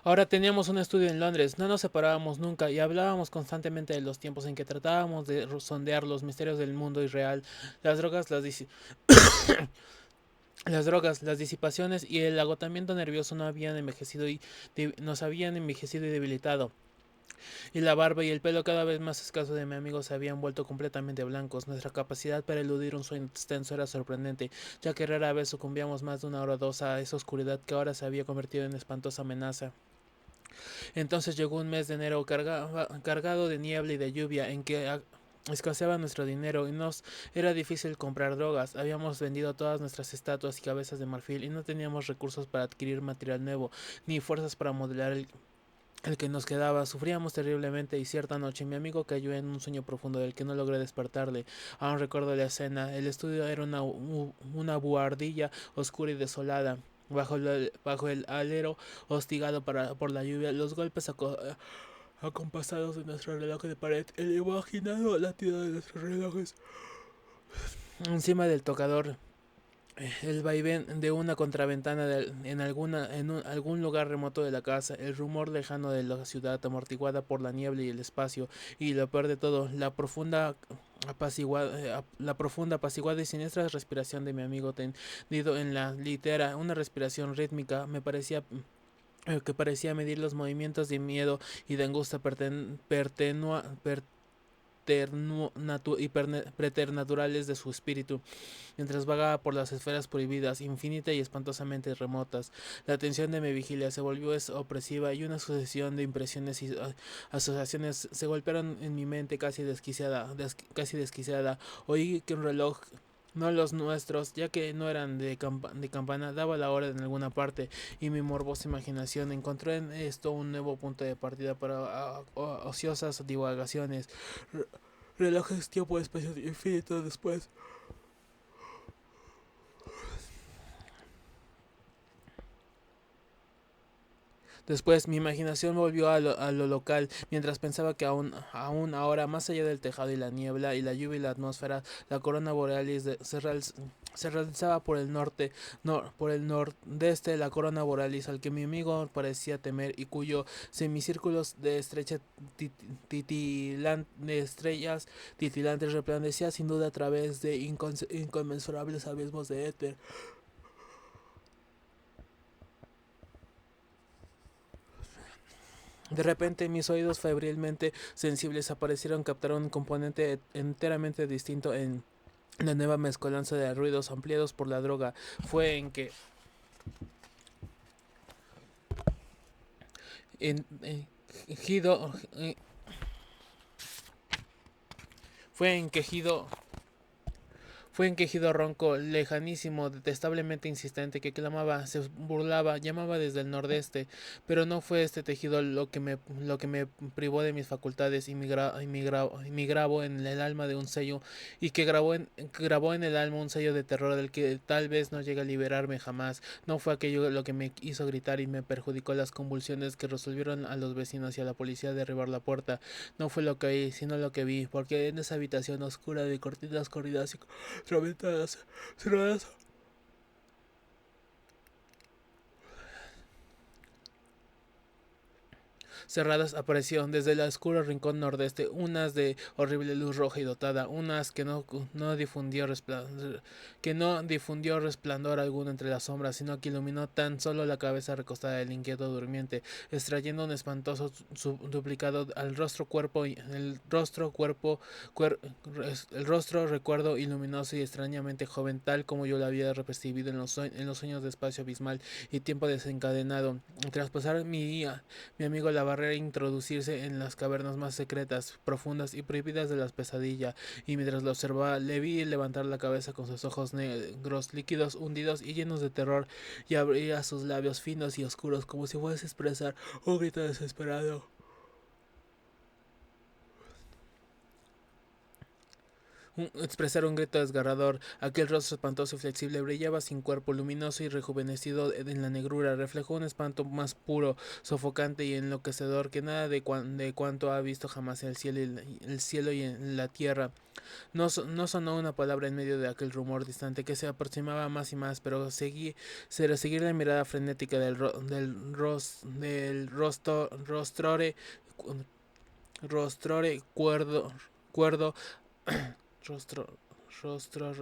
Ahora teníamos un estudio en Londres, no nos separábamos nunca y hablábamos constantemente de los tiempos en que tratábamos de sondear los misterios del mundo irreal, las drogas, las drogas, las disipaciones y el agotamiento nervioso no habían envejecido y nos habían envejecido y debilitado. Y la barba y el pelo cada vez más escaso de mi amigo se habían vuelto completamente blancos. Nuestra capacidad para eludir un sueño extenso era sorprendente, ya que rara vez sucumbíamos más de una hora o dos a esa oscuridad que ahora se había convertido en espantosa amenaza. Entonces llegó un mes de enero cargado de niebla y de lluvia en que escaseaba nuestro dinero y nos era difícil comprar drogas. Habíamos vendido todas nuestras estatuas y cabezas de marfil y no teníamos recursos para adquirir material nuevo, ni fuerzas para modelar el que nos quedaba. Sufríamos terriblemente y cierta noche mi amigo cayó en un sueño profundo del que no logré despertarle. Aún recuerdo la escena. El estudio era una buhardilla oscura y desolada. Bajo el alero, hostigado por la lluvia, los golpes acompasados de nuestro reloj de pared, el imaginado latido de nuestros relojes encima del tocador, el vaivén de una contraventana algún lugar remoto de la casa, el rumor lejano de la ciudad amortiguada por la niebla y el espacio, y lo peor de todo, la profunda apaciguada y siniestra respiración de mi amigo tendido en la litera, una respiración rítmica, que parecía medir los movimientos de miedo y de angustia preternaturales de su espíritu, mientras vagaba por las esferas prohibidas, infinitas y espantosamente remotas. La tensión de mi vigilia se volvió opresiva y una sucesión de impresiones y asociaciones se golpearon en mi mente casi desquiciada. Oí que un reloj, no los nuestros, ya que no eran de campana, daba la hora en alguna parte, y mi morbosa imaginación encontró en esto un nuevo punto de partida para ociosas divagaciones. Relojes, tiempo, espacio infinito después. Después mi imaginación volvió a lo local, mientras pensaba que aún ahora, más allá del tejado y la niebla y la lluvia y la atmósfera, la corona borealis se realizaba por el norte, por el nordeste, la corona borealis al que mi amigo parecía temer y cuyo semicírculos de de estrellas titilantes resplandecía sin duda a través de inconmensurables abismos de éter. De repente mis oídos febrilmente sensibles aparecieron captar un componente enteramente distinto en la nueva mezcolanza de ruidos ampliados por la droga. Fue en que en, Gido, fue en quejido Fue un quejido ronco, lejanísimo, detestablemente insistente, que clamaba, se burlaba, llamaba desde el nordeste, pero no fue este tejido lo que me privó de mis facultades y mi grabo en el alma de un sello, y que grabó en el alma un sello de terror del que tal vez no llegue a liberarme jamás. No fue aquello lo que me hizo gritar y me perjudicó las convulsiones que resolvieron a los vecinos y a la policía derribar la puerta. No fue lo que oí, sino lo que vi, porque en esa habitación oscura de cortinas corridas y ventanas cerradas cerradas aparecieron desde el oscuro rincón nordeste unas de horrible luz roja y dotada, unas que no difundió resplandor alguno entre las sombras, sino que iluminó tan solo la cabeza recostada del inquieto durmiente, extrayendo un espantoso duplicado al rostro cuerpo y cuer, el rostro recuerdo y luminoso y extrañamente joven, tal como yo lo había percibido en los sueños de espacio abismal y tiempo desencadenado. Traspasar mi amigo la barrera, introducirse en las cavernas más secretas, profundas y prohibidas de las pesadillas, y mientras lo observaba le vi levantar la cabeza con sus ojos negros, líquidos, hundidos y llenos de terror, y abría sus labios finos y oscuros como si fuese a expresar un grito desesperado. expresar un grito desgarrador. Aquel rostro espantoso y flexible brillaba sin cuerpo, luminoso y rejuvenecido en la negrura. Reflejó un espanto más puro, sofocante y enloquecedor que nada de cuanto ha visto jamás el cielo y en la tierra. No sonó una palabra en medio de aquel rumor distante que se aproximaba más y más, pero seguir la mirada frenética del rostrore cuerdo, rostro, rostro,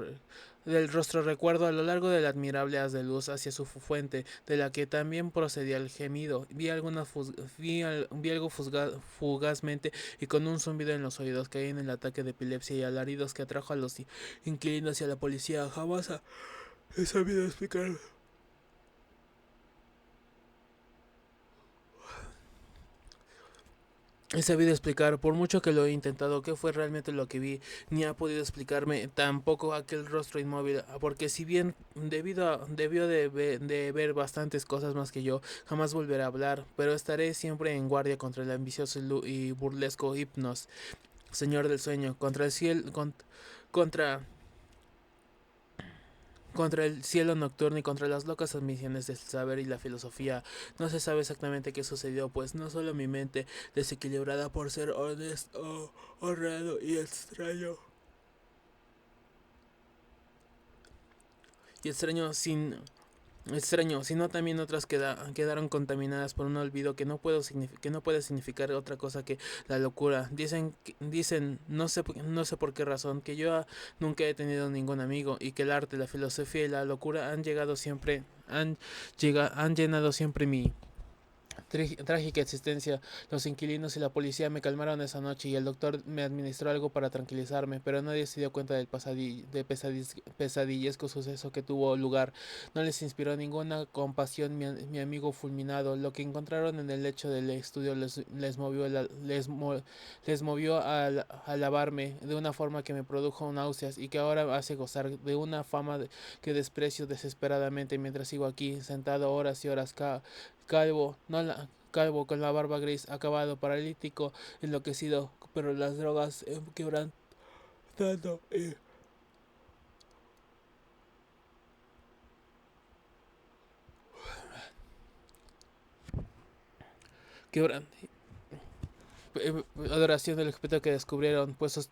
del rostro recuerdo a lo largo del admirable haz de luz hacia su fuente, de la que también procedía el gemido. Vi algo fugazmente y con un zumbido en los oídos caí en el ataque de epilepsia y alaridos que atrajo a los inquilinos y a la policía. Jamás he sabido explicar. He sabido explicar, por mucho que lo he intentado, qué fue realmente lo que vi, ni ha podido explicarme tampoco aquel rostro inmóvil, porque si bien debió de ver bastantes cosas más que yo, jamás volverá a hablar, pero estaré siempre en guardia contra el ambicioso y burlesco Hipnos, señor del sueño, contra contra el cielo nocturno y contra las locas admisiones del saber y la filosofía. No se sabe exactamente qué sucedió, pues no solo mi mente, desequilibrada por ser honesto, honrado y extraño, sino también otras quedaron contaminadas por un olvido que no puede significar otra cosa que la locura. No sé por qué razón, que yo nunca he tenido ningún amigo y que el arte, la filosofía y la locura han llenado siempre mi trágica existencia. Los inquilinos y la policía me calmaron esa noche y el doctor me administró algo para tranquilizarme, pero nadie se dio cuenta del pesadillesco suceso que tuvo lugar. No les inspiró ninguna compasión mi amigo fulminado. Lo que encontraron en el lecho del estudio les movió a lavarme de una forma que me produjo náuseas y que ahora hace gozar de una fama que desprecio desesperadamente mientras sigo aquí sentado horas y horas calvo, no la, calvo con la barba gris, acabado, paralítico, enloquecido, pero las drogas quebrantando y quebran adoración del objeto que descubrieron, pues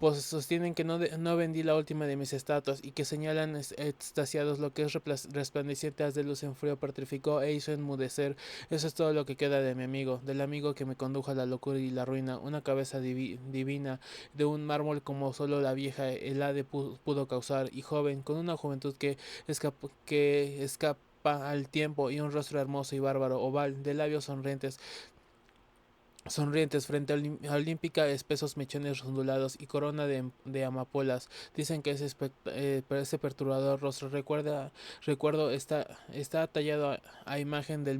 sostienen que no vendí la última de mis estatuas y que señalan extasiados lo que es resplandeciente haz de luz en frío petrificó e hizo enmudecer. Eso es todo lo que queda de mi amigo, del amigo que me condujo a la locura y la ruina, una cabeza divina de un mármol como solo la vieja Helade pudo causar, y joven, con una juventud que escapa al tiempo y un rostro hermoso y bárbaro, oval, de labios sonrientes frente a olímpica, espesos mechones ondulados y corona de amapolas. Dicen que ese perturbador rostro recuerdo está tallado a imagen del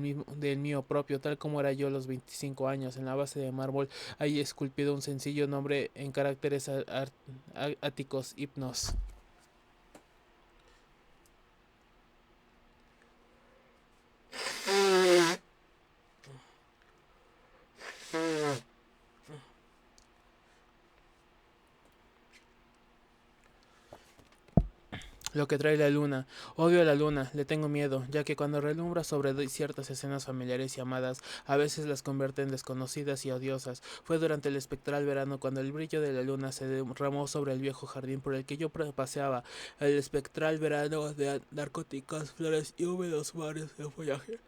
mío propio, tal como era yo a los 25 años. En la base de mármol hay esculpido un sencillo nombre en caracteres áticos, Hipnos. Lo que trae la luna. Odio a la luna, le tengo miedo, ya que cuando relumbra sobre ciertas escenas familiares y amadas, a veces las convierte en desconocidas y odiosas. Fue durante el espectral verano cuando el brillo de la luna se derramó sobre el viejo jardín por el que yo paseaba. El espectral verano de narcóticas, flores y húmedos mares de follaje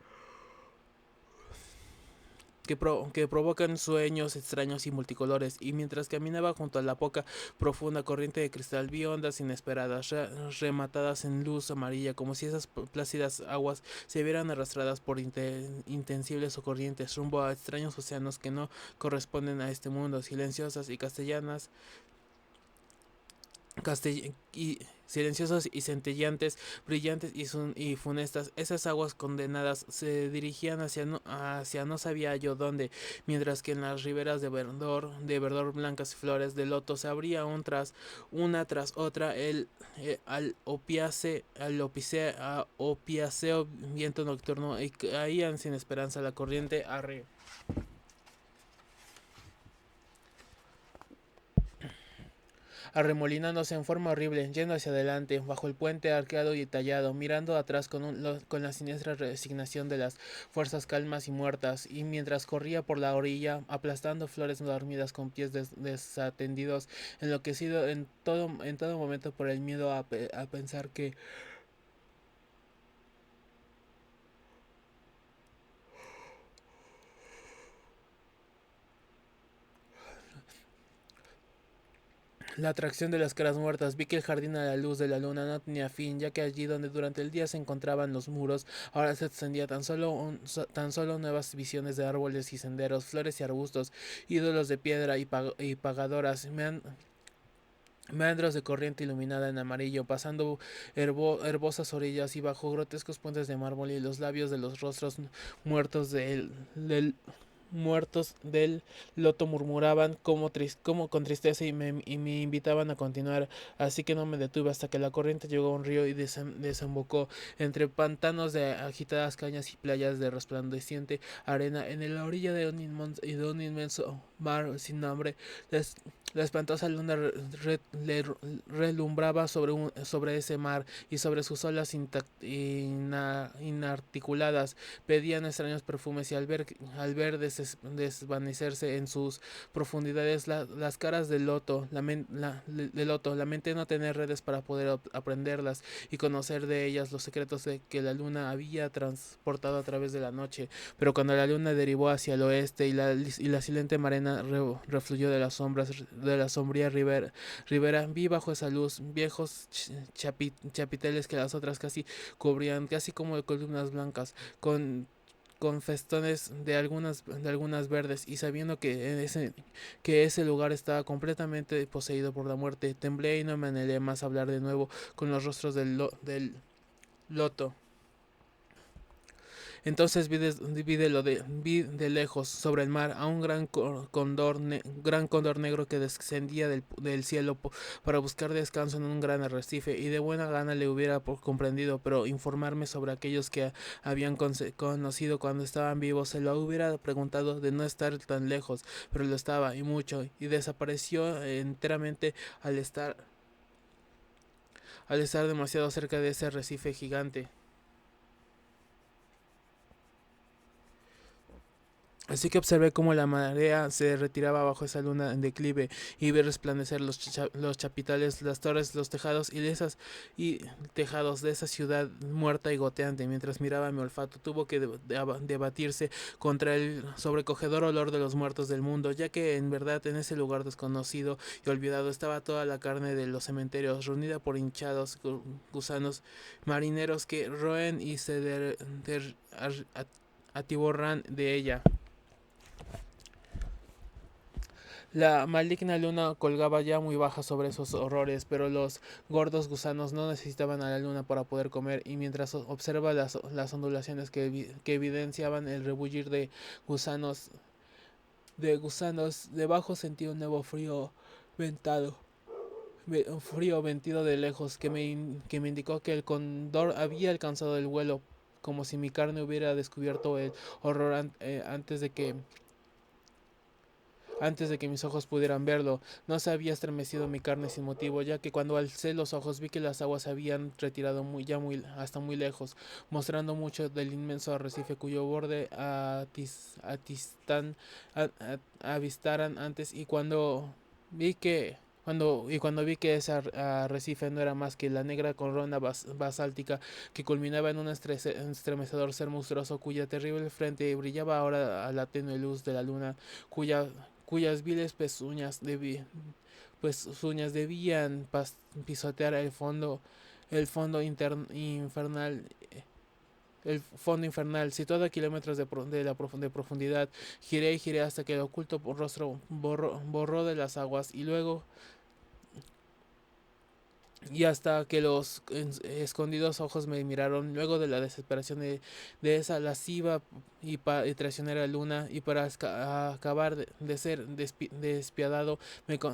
que provocan sueños extraños y multicolores, y mientras caminaba junto a la poca profunda corriente de cristal vi ondas inesperadas, rematadas en luz amarilla, como si esas plácidas aguas se vieran arrastradas por intensibles corrientes rumbo a extraños océanos que no corresponden a este mundo, silenciosas y y silenciosos y centellantes, brillantes y funestas. Esas aguas condenadas se dirigían hacia no sabía yo dónde, mientras que en las riberas de verdor blancas flores de loto se abría una tras otra al opiáceo viento nocturno y caían sin esperanza la corriente arremolinándose en forma horrible, yendo hacia adelante, bajo el puente arqueado y tallado, mirando atrás con la siniestra resignación de las fuerzas calmas y muertas, y mientras corría por la orilla, aplastando flores dormidas con pies desatendidos, enloquecido en todo momento por el miedo a pensar que la atracción de las caras muertas. Vi que el jardín a la luz de la luna no tenía fin, ya que allí donde durante el día se encontraban los muros, ahora se extendía tan solo nuevas visiones de árboles y senderos, flores y arbustos, ídolos de piedra y pagadoras. Meandros de corriente iluminada en amarillo, pasando herbosas orillas y bajo grotescos puentes de mármol y los labios de los rostros muertos del muertos del loto murmuraban como con tristeza y me invitaban a continuar, así que no me detuve hasta que la corriente llegó a un río y desembocó entre pantanos de agitadas cañas y playas de resplandeciente arena en la orilla de un inmenso mar sin nombre. Les, la espantosa luna relumbraba sobre ese mar y sobre sus olas inarticuladas pedían extraños perfumes y al ver desvanecerse en sus profundidades las caras del loto, lamenté no tener redes para poder aprenderlas y conocer de ellas los secretos de que la luna había transportado a través de la noche. Pero cuando la luna derivó hacia el oeste y la silente marena refluyó de las sombras de la sombría ribera, vi bajo esa luz viejos chapiteles que las otras casi cubrían, casi como de columnas blancas, con festones de algunas verdes, y sabiendo que ese lugar estaba completamente poseído por la muerte, temblé y no me anhelé más a hablar de nuevo con los rostros del loto. Entonces vi de lejos, sobre el mar, a un gran cóndor negro que descendía del cielo para buscar descanso en un gran arrecife, y de buena gana le hubiera comprendido, pero informarme sobre aquellos que habían conocido cuando estaban vivos, se lo hubiera preguntado de no estar tan lejos, pero lo estaba, y mucho, y desapareció enteramente al estar, al estar demasiado cerca de ese arrecife gigante. Así que observé cómo la marea se retiraba bajo esa luna en declive y vi resplandecer los chapiteles, las torres, los tejados y tejados de esa ciudad muerta y goteante. Mientras miraba, mi olfato tuvo que debatirse contra el sobrecogedor olor de los muertos del mundo, ya que en verdad en ese lugar desconocido y olvidado estaba toda la carne de los cementerios, reunida por hinchados gusanos marineros que roen y se atiborran de ella. La maligna luna colgaba ya muy baja sobre esos horrores, pero los gordos gusanos no necesitaban a la luna para poder comer, y mientras observa las ondulaciones que evidenciaban el rebullir gusanos, de gusanos, debajo sentí un nuevo ventado, frío ventido de lejos que me indicó que el cóndor había alcanzado el vuelo, como si mi carne hubiera descubierto el horror antes de que mis ojos pudieran verlo. No se había estremecido mi carne sin motivo, ya que cuando alcé los ojos vi que las aguas se habían retirado hasta muy lejos, mostrando mucho del inmenso arrecife cuyo borde avistaran antes, y cuando vi que ese arrecife no era más que la negra corona basáltica que culminaba en un estremecedor ser monstruoso cuya terrible frente brillaba ahora a la tenue luz de la luna, cuyas viles pezuñas debían pisotear infernal, el fondo infernal, situado a kilómetros de profundidad. Giré y giré hasta que el oculto rostro borró de las aguas, y hasta que los escondidos ojos me miraron, luego de la desesperación de esa lasciva y traicionera luna, y para acabar de ser despiadado,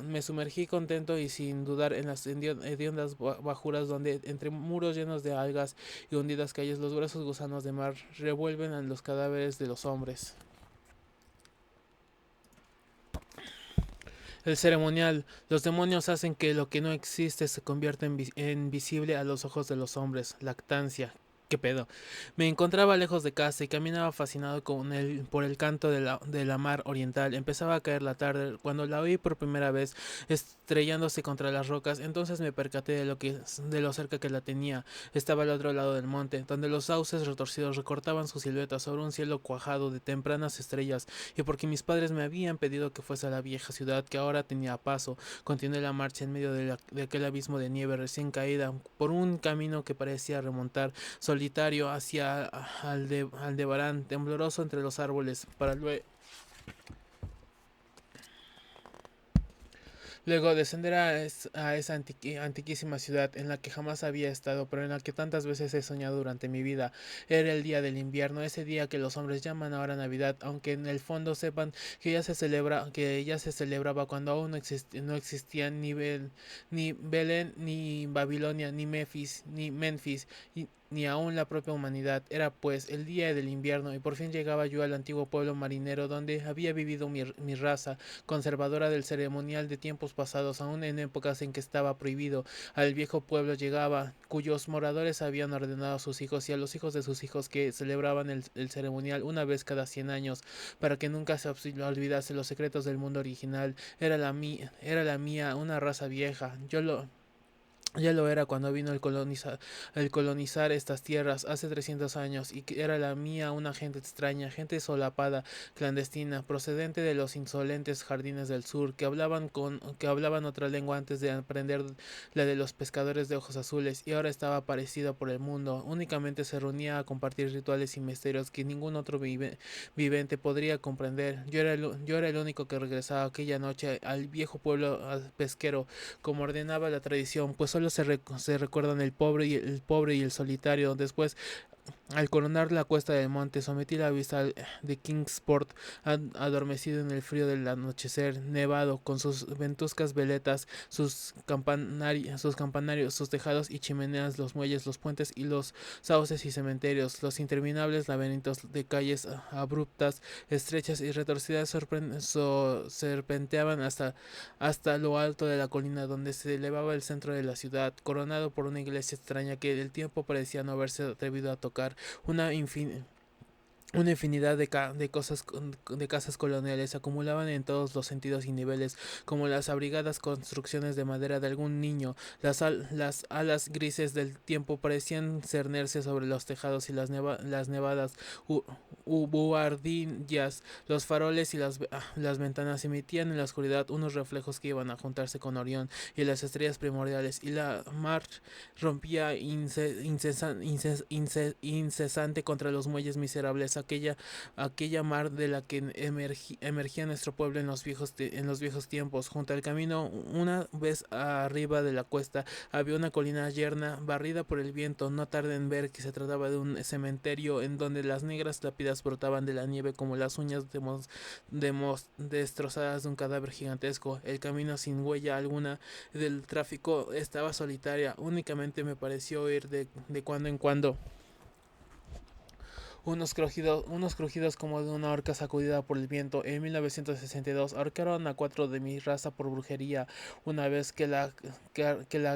me sumergí contento y sin dudar en las hediondas bajuras donde, entre muros llenos de algas y hundidas calles, los gruesos gusanos de mar revuelven a los cadáveres de los hombres. El ceremonial. Los demonios hacen que lo que no existe se convierta en visible a los ojos de los hombres. Lactancia. ¿Qué pedo? Me encontraba lejos de casa y caminaba fascinado por el canto de la mar oriental. Empezaba a caer la tarde cuando la oí por primera vez estrellándose contra las rocas. Entonces me percaté de lo cerca que la tenía. Estaba al otro lado del monte, donde los sauces retorcidos recortaban su silueta sobre un cielo cuajado de tempranas estrellas, y porque mis padres me habían pedido que fuese a la vieja ciudad que ahora tenía a paso, continué la marcha en medio de aquel abismo de nieve recién caída, por un camino que parecía remontar solitario hacia Aldebarán, tembloroso entre los árboles, para luego descender a esa antiquísima ciudad en la que jamás había estado, pero en la que tantas veces he soñado durante mi vida. Era el día del invierno, ese día que los hombres llaman ahora Navidad, aunque en el fondo sepan que ya se celebraba cuando aún no existían ni Belén, ni Babilonia, ni Memphis, ni aún la propia humanidad. Era pues el día del invierno y por fin llegaba yo al antiguo pueblo marinero donde había vivido mi raza, conservadora del ceremonial de tiempos pasados, aún en épocas en que estaba prohibido. Al viejo pueblo llegaba, cuyos moradores habían ordenado a sus hijos y a los hijos de sus hijos que celebraban el ceremonial una vez cada 100 años, para que nunca se olvidase los secretos del mundo original. Era la mía, una raza vieja. Ya lo era cuando vino el colonizar estas tierras hace 300 años, y que era la mía una gente extraña, gente solapada, clandestina, procedente de los insolentes jardines del sur, que hablaban otra lengua antes de aprender la de los pescadores de ojos azules, y ahora estaba parecida por el mundo. Únicamente se reunía a compartir rituales y misterios que ningún otro vivente podría comprender. Yo era el único que regresaba aquella noche al viejo pueblo pesquero, como ordenaba la tradición, pues solo se recuerdan el pobre y el solitario. Después, al coronar la cuesta del monte, sometí la vista de Kingsport, adormecido en el frío del anochecer nevado, con sus ventuscas veletas, sus campanarios, sus tejados y chimeneas, los muelles, los puentes y los sauces y cementerios, los interminables laberintos de calles abruptas, estrechas y retorcidas serpenteaban hasta lo alto de la colina donde se elevaba el centro de la ciudad, coronado por una iglesia extraña que el tiempo parecía no haberse atrevido a tocar. Una infin una infinidad de casas coloniales se acumulaban en todos los sentidos y niveles, como las abrigadas construcciones de madera de algún niño. Las alas grises del tiempo parecían cernerse sobre los tejados y las nevadas buhardillas. Los faroles y las ventanas emitían en la oscuridad unos reflejos que iban a juntarse con Orión y las estrellas primordiales, y la mar rompía incesante contra los muelles miserables, aquella mar de la que emergía nuestro pueblo en en los viejos tiempos. Junto al camino, una vez arriba de la cuesta, había una colina yerna, barrida por el viento. No tardé en ver que se trataba de un cementerio en donde las negras lápidas brotaban de la nieve como las uñas destrozadas de un cadáver gigantesco. El camino, sin huella alguna del tráfico, estaba solitaria. Únicamente me pareció oír de cuando en cuando unos crujidos como de una horca sacudida por el viento. En 1962 ahorcaron a 4 de mi raza por brujería, una vez que la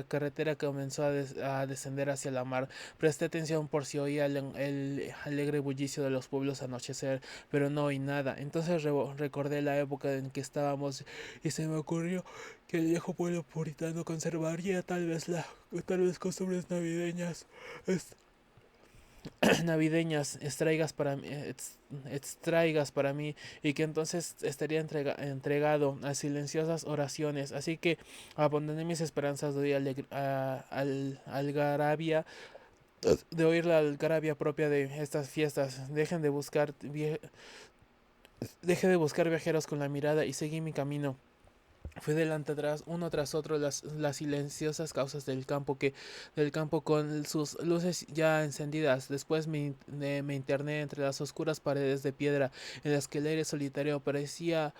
carretera comenzó a descender hacia la mar. Presté atención por si oía el alegre bullicio de los pueblos anochecer, pero no oí nada. Entonces recordé la época en que estábamos y se me ocurrió que el viejo pueblo puritano conservaría tal vez costumbres navideñas. Navideñas extraigas para mí, y que entonces estaría entregado a silenciosas oraciones. Así que abandoné mis esperanzas de oír la algarabia propia de estas fiestas. Dejé de buscar viajeros con la mirada y seguí mi camino. Fui delante atrás, uno tras otro, las silenciosas causas del campo con sus luces ya encendidas. Después me interné entre las oscuras paredes de piedra, en las que el aire solitario parecía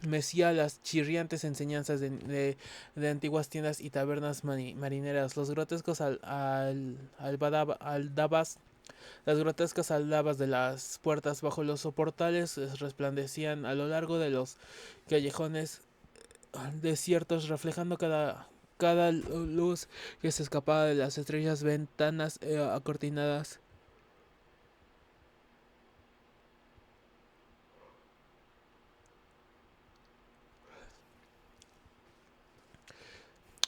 mecía las chirriantes enseñanzas de antiguas tiendas y tabernas marineras. Los grotescos aldabas Las grotescas aldabas de las puertas bajo los soportales resplandecían a lo largo de los callejones desiertos, reflejando cada luz que se escapaba de las estrechas ventanas acortinadas.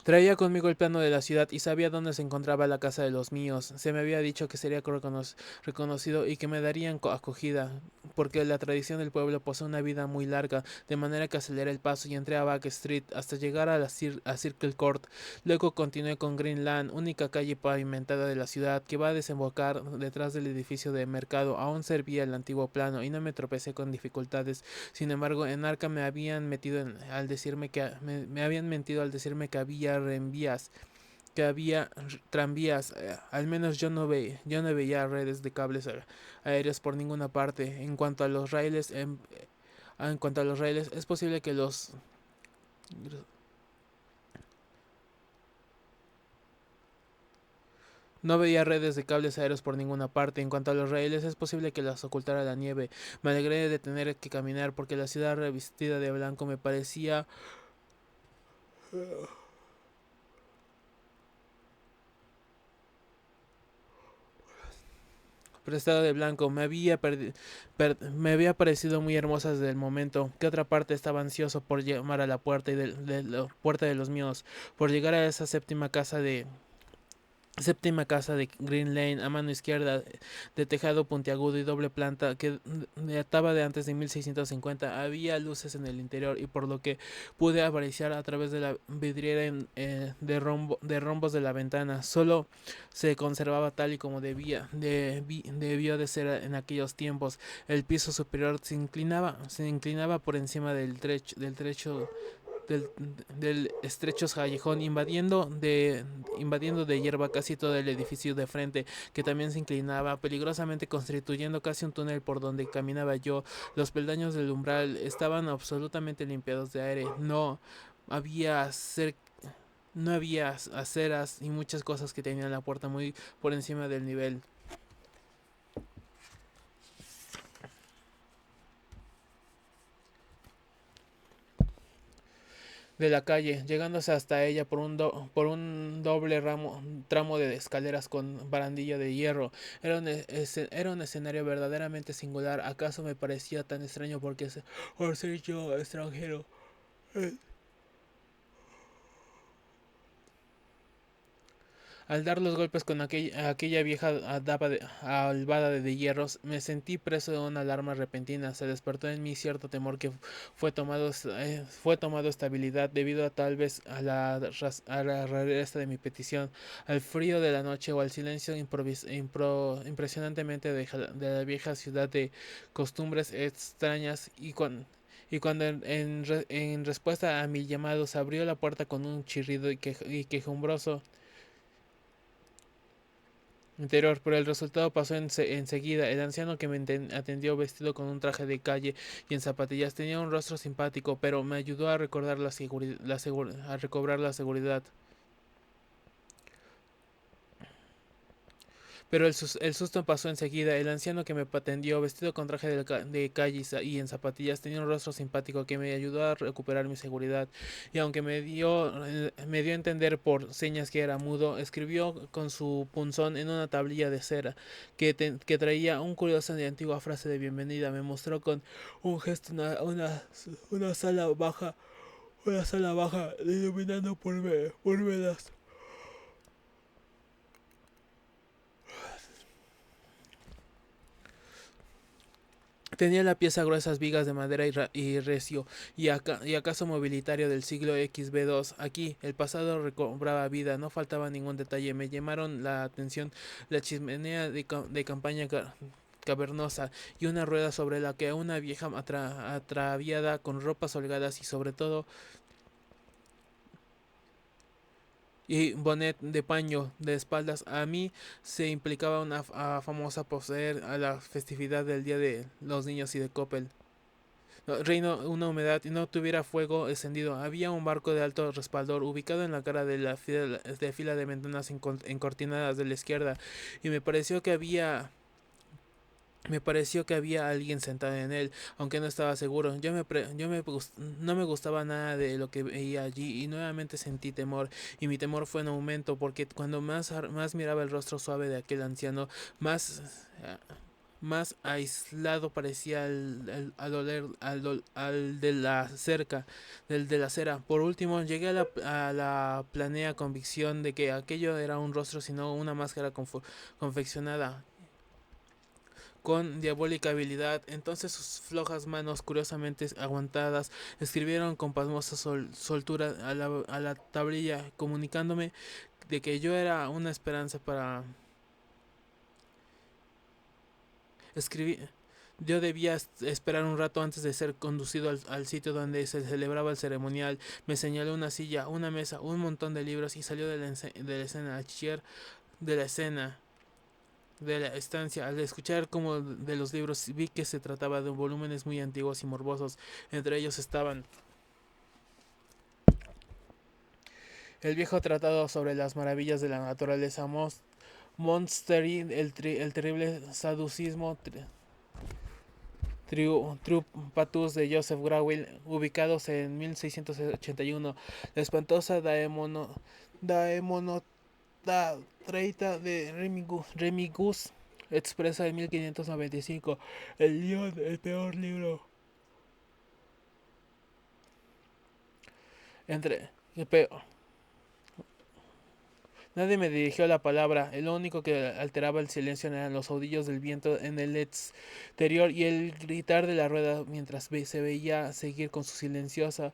Traía conmigo el plano de la ciudad y sabía dónde se encontraba la casa de los míos. Se me había dicho que sería reconocido y que me darían acogida, porque la tradición del pueblo posee una vida muy larga, de manera que aceleré el paso y entré a Back Street hasta llegar a Circle Court. Luego continué con Green Lane, única calle pavimentada de la ciudad que va a desembocar detrás del edificio de mercado. Aún servía el antiguo plano y no me tropecé con dificultades. Sin embargo, en Arca al decirme me habían mentido al decirme que había reenvías, que había tranvías. Al menos yo no veía redes de cables aéreos por ninguna parte. En cuanto a los raíles, es posible que los no veía redes de cables aéreos por ninguna parte. En cuanto a los raíles, es posible que las ocultara la nieve. Me alegré de tener que caminar porque la ciudad revestida de blanco me parecía prestado de blanco. Me había parecido muy hermosa desde el momento. Que otra parte estaba ansioso por llamar a la puerta de la puerta de los míos, por llegar a esa séptima casa de Green Lane a mano izquierda, de tejado puntiagudo y doble planta, que databa de antes de 1650. Había luces en el interior y por lo que pude apreciar a través de la vidriera de rombos de la ventana, solo se conservaba tal y como debió de ser en aquellos tiempos. El piso superior se inclinaba por encima del trecho del, del estrecho callejón, invadiendo de hierba casi todo el edificio de frente, que también se inclinaba peligrosamente, constituyendo casi un túnel por donde caminaba yo. Los peldaños del umbral estaban absolutamente limpiados de aire. Había cer no había aceras y muchas cosas que tenían la puerta muy por encima del nivel de la calle, llegándose hasta ella por un tramo de escaleras con barandilla de hierro. Era un escenario verdaderamente singular. ¿Acaso me parecía tan extraño por ser yo extranjero? Al dar los golpes con aquella vieja albada de hierros, me sentí preso de una alarma repentina. Se despertó en mí cierto temor que fue tomado estabilidad debido a tal vez a la rareza de mi petición, al frío de la noche o al silencio impresionantemente de la vieja ciudad de costumbres extrañas. Y cuando en respuesta a mi llamado se abrió la puerta con un chirrido y quejumbroso interior, pero el resultado pasó enseguida. El anciano que me atendió, vestido con un traje de calle y en zapatillas, tenía un rostro simpático, pero me ayudó a recordar a recobrar la seguridad. Pero el susto pasó enseguida. El anciano que me atendió, vestido con traje de calle y en zapatillas, tenía un rostro simpático que me ayudó a recuperar mi seguridad. Y aunque me dio a entender por señas que era mudo, escribió con su punzón en una tablilla de cera que traía un curioso y antigua frase de bienvenida. Me mostró con un gesto una sala baja, iluminando por velas. Tenía la pieza gruesas vigas de madera y recio, y acaso mobiliario del siglo XB2. Aquí el pasado recobraba vida, no faltaba ningún detalle. Me llamaron la atención la chimenea de campaña cavernosa y una rueda sobre la que una vieja atraviada con ropas holgadas y sobre todo y bonnet de paño de espaldas. A mí se implicaba una famosa poseer a la festividad del Día de los Niños y de Coppel. reino una humedad y no tuviera fuego encendido. Había un barco de alto respaldor ubicado en la cara de la fila de ventanas encortinadas de la izquierda y me pareció que había alguien sentado en él, aunque no estaba seguro. No me gustaba nada de lo que veía allí y nuevamente sentí temor, y mi temor fue en aumento porque cuando más miraba el rostro suave de aquel anciano, más más aislado parecía al de la cerca, del de la acera. Por último, llegué a la planea convicción de que aquello era un rostro, sino una máscara confeccionada con diabólica habilidad. Entonces sus flojas manos, curiosamente aguantadas, escribieron con pasmosa soltura a la tablilla, comunicándome de que yo era una esperanza para escribir. Yo debía esperar un rato antes de ser conducido al sitio donde se celebraba el ceremonial. Me señaló una silla, una mesa, un montón de libros y salió de la escena, de la escena, de la estancia. Al escuchar como de los libros vi que se trataba de volúmenes muy antiguos y morbosos. Entre ellos estaban el viejo tratado sobre las maravillas de la naturaleza, Monstery, el terrible saducismo, Triumpatus de Joseph Grawil, ubicados en 1681, la espantosa Daemonota Treita de Remigus, expresa en 1595, el León, el peor libro entre el peor. Nadie me dirigió la palabra, lo único que alteraba el silencio eran los aullidos del viento en el exterior y el gritar de la rueda mientras se veía seguir con su silenciosa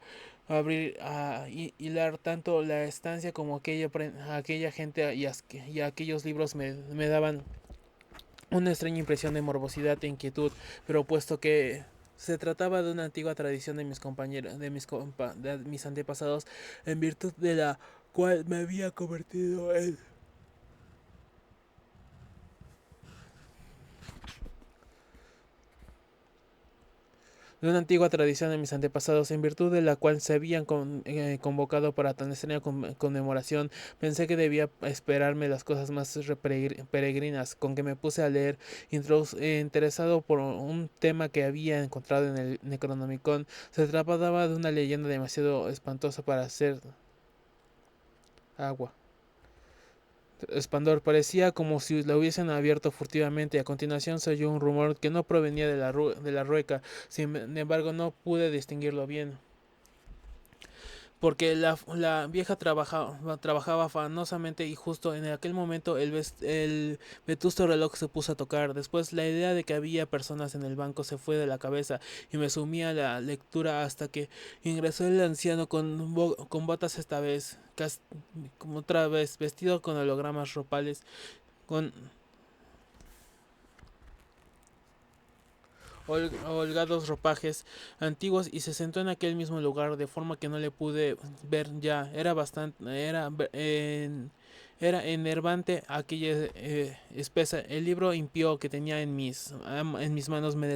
abrir a hilar tanto la estancia como aquella gente y aquellos libros me daban una extraña impresión de morbosidad e inquietud, pero puesto que se trataba de una antigua tradición de mis compañeros, de mis antepasados, en virtud de la cual me había convertido en de una antigua tradición de mis antepasados, en virtud de la cual se habían convocado para tan extraña conmemoración, pensé que debía esperarme las cosas más peregrinas, con que me puse a leer, interesado por un tema que había encontrado en el Necronomicon. Se trataba de una leyenda demasiado espantosa para ser agua. Espandor parecía como si la hubiesen abierto furtivamente. A continuación se oyó un rumor que no provenía de de la rueca, sin embargo no pude distinguirlo bien porque la vieja trabajaba afanosamente y justo en aquel momento el vetusto reloj se puso a tocar. Después la idea de que había personas en el banco se fue de la cabeza y me sumí a la lectura hasta que ingresó el anciano con botas esta vez, como otra vez, vestido con hologramas ropales, con holgados ropajes antiguos y se sentó en aquel mismo lugar de forma que no le pude ver ya. Era enervante aquella espesa. El libro impío que tenía en mis manos me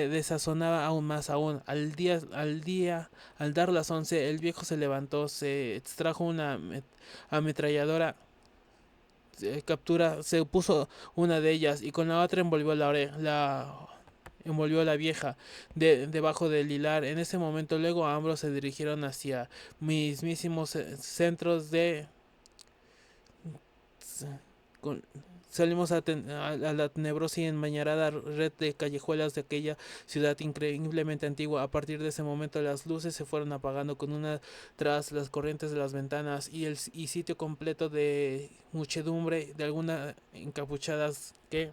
desazonaba aún más aún. Al dar las 11, el viejo se levantó, se extrajo una ametralladora se puso una de ellas y con la otra envolvió envolvió a la vieja debajo del hilar. En ese momento luego ambos se dirigieron hacia mismísimos centros de con- salimos a la tenebrosa y enmañarada red de callejuelas de aquella ciudad increíblemente antigua. A partir de ese momento las luces se fueron apagando con una tras las corrientes de las ventanas y sitio completo de muchedumbre de algunas encapuchadas que